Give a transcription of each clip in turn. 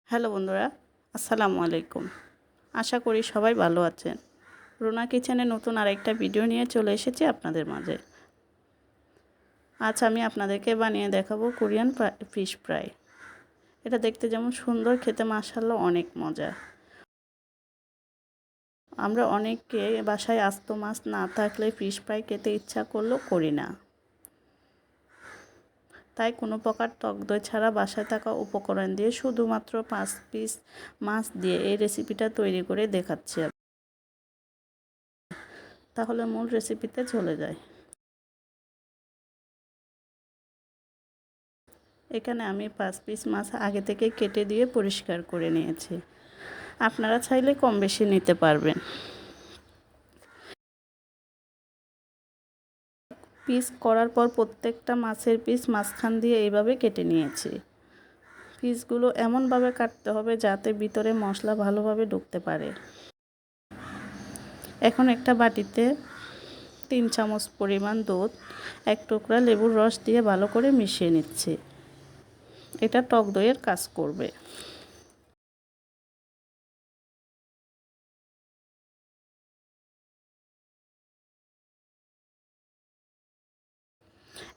Hello বন্ধুরা, আসসালামু আলাইকুম। আশা করি সবাই ভালো আছেন। রুনা কিচেনে নতুন আরেকটা ভিডিও নিয়ে চলে এসেছি আপনাদের মাঝে। আজ আমি আপনাদেরকে বানিয়ে দেখাবো কোরিয়ান ফিশ ফ্রাই। এটা দেখতে যেমন সুন্দর, খেতে মাশাআল্লাহ অনেক মজা। আমরা অনেকে বাসায় আস্ত মাছ না থাকলে ফিশ ফ্রাই খেতে ইচ্ছা করলেও করি না। তাই কোনো প্রকার টক দই ছাড়া বাসায় থাকা উপকরণ দিয়ে শুধুমাত্র 5 পিস মাছ দিয়ে এই রেসিপিটা তৈরি করে দেখাচ্ছি। তাহলে মূল রেসিপিতে চলে যাই। এখানে আমি 5 পিস মাছ আগে থেকে কেটে দিয়ে পরিষ্কার করে নিয়েছি। আপনারা চাইলে কম বেশি নিতে পারবেন। পিস করার পর প্রত্যেকটা মাছের পিস মাঝখান দিয়ে এইভাবে কেটে নিয়েছি। পিসগুলো এমনভাবে কাটতে হবে যাতে ভিতরে মশলা ভালোভাবে ঢুকতে পারে। এখন একটা বাটিতে 3 চামচ পরিমাণ দুধ, 1 টুকরা লেবুর রস দিয়ে ভালো করে মিশিয়ে নিচ্ছি। এটা টক দইয়ের কাজ করবে।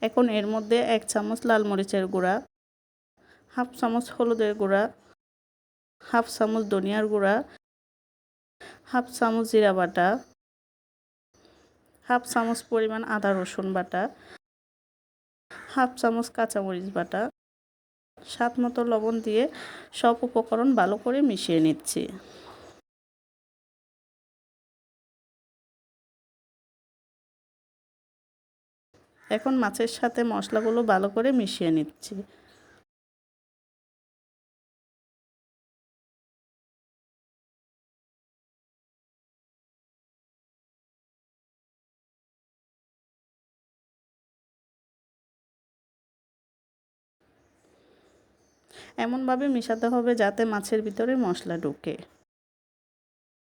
এখন এর মধ্যে 1 চামচ লাল মরিচের গুঁড়া, হাফ চামচ হলুদের গুঁড়া, হাফ চামচ ধনিয়ার গুঁড়া, হাফ চামচ জিরা বাটা, হাফ চামচ পরিমাণ আদা রসুন বাটা, হাফ চামচ কাঁচামরিচ বাটা, স্বাদ মতো লবণ দিয়ে সব উপকরণ ভালো করে মিশিয়ে নিচ্ছি। এখন মাছের সাথে মশলাগুলো ভালো করে মিশিয়ে নিচ্ছি। এমনভাবে মেশাতে হবে যাতে মাছের ভিতরে মশলা ঢুকে।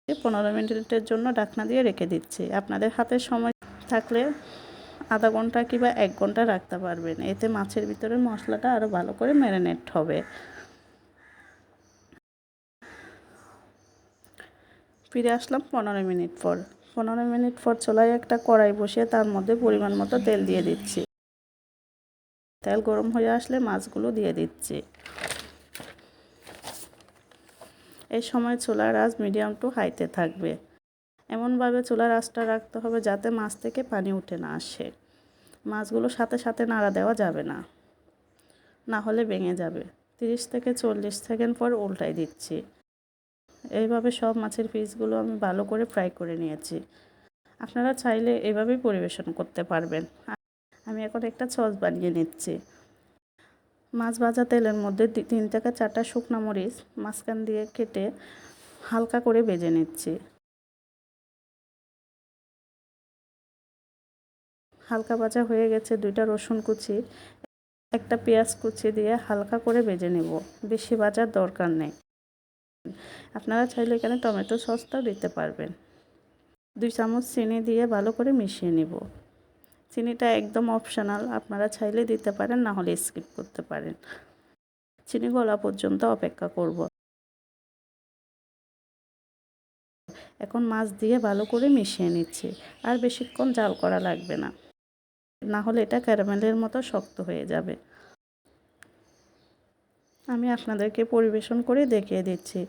15 মিনিটের জন্য ঢাকনা দিয়ে রেখে দিচ্ছি। আপনাদের হাতে সময় থাকলে আধা ঘন্টা কিংবা 1 ঘন্টা রাখতে পারবেন। এতে মাছের ভিতরে মশলাটা আরও ভালো করে ম্যারিনেট হবে। ফিরে আসলাম 15 মিনিট পর। 15 মিনিট পর চুলায় একটা কড়াই বসিয়ে তার মধ্যে পরিমাণ মতো তেল দিয়ে দিচ্ছি। তেল গরম হয়ে আসলে মাছগুলো দিয়ে দিচ্ছি। এই সময় চুলার আঁচ মিডিয়াম টু হাইতে থাকবে। এমনভাবে চুলার আঁচটা রাখতে হবে যাতে মাছ থেকে পানি উঠে না আসে। মাছগুলো সাথে সাথে নাড়া দেওয়া যাবে না, না হলে ভেঙে যাবে। 30 থেকে 40 সেকেন্ড পর উল্টাই দিচ্ছি। এইভাবে সব মাছের পিসগুলো আমি ভালো করে ফ্রাই করে নিয়েছি। আপনারা চাইলে এভাবেই পরিবেশন করতে পারবেন। আমি এখন একটা সস বানিয়ে নিচ্ছি। মাছ ভাজা তেলের মধ্যে 3 থেকে 4টা শুকনো মরিচ মাঝখান দিয়ে কেটে হালকা করে ভেজে নিচ্ছি। হালকা ভাজা হয়ে গেছে। 2টা রসুন কুচি, একটা পেঁয়াজ কুচি দিয়ে হালকা করে ভেজে নেব। বেশি ভাজার দরকার নেই। আপনারা চাইলে এখানে টমেটো সসটাও দিতে পারবেন। 2 চামচ চিনি দিয়ে ভালো করে মিশিয়ে নেব। চিনিটা একদম অপশনাল, আপনারা চাইলে দিতে পারেন, না হলে স্কিপ করতে পারেন। চিনি গলা পর্যন্ত অপেক্ষা করব। এখন মাছ দিয়ে ভালো করে মিশিয়ে নিচ্ছি। আর বেশিক্ষণ জাল করা লাগবে না, না হলে এটা ক্যারামেলের মতো শক্ত হয়ে যাবে। আমি আপনাদেরকে পরিবেশন করে দেখিয়ে দিচ্ছি।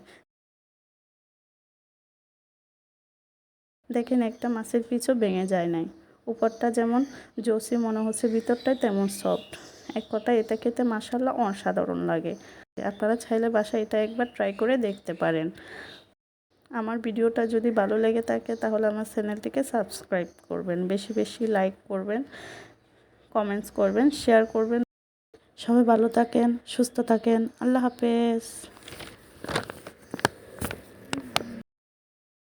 দেখেন, একটা মাছের পিছও ভেঙে যায় নাই। উপরটা যেমন জুসি মনে হচ্ছে, ভিতরটা তেমন সফট। এক কথায় এটা খেতে মাশাআল্লাহ অসাধারণ লাগে। আপনারা চাইলে বাসায় এটা একবার ট্রাই করে দেখতে পারেন। আমার ভিডিওটা যদি ভালো লেগে থাকে তাহলে আমার চ্যানেলটিকে সাবস্ক্রাইব করবেন, বেশি বেশি লাইক করবেন, কমেন্টস করবেন, শেয়ার করবেন। সবাই ভালো থাকেন, সুস্থ থাকেন। আল্লাহ হাফেজ।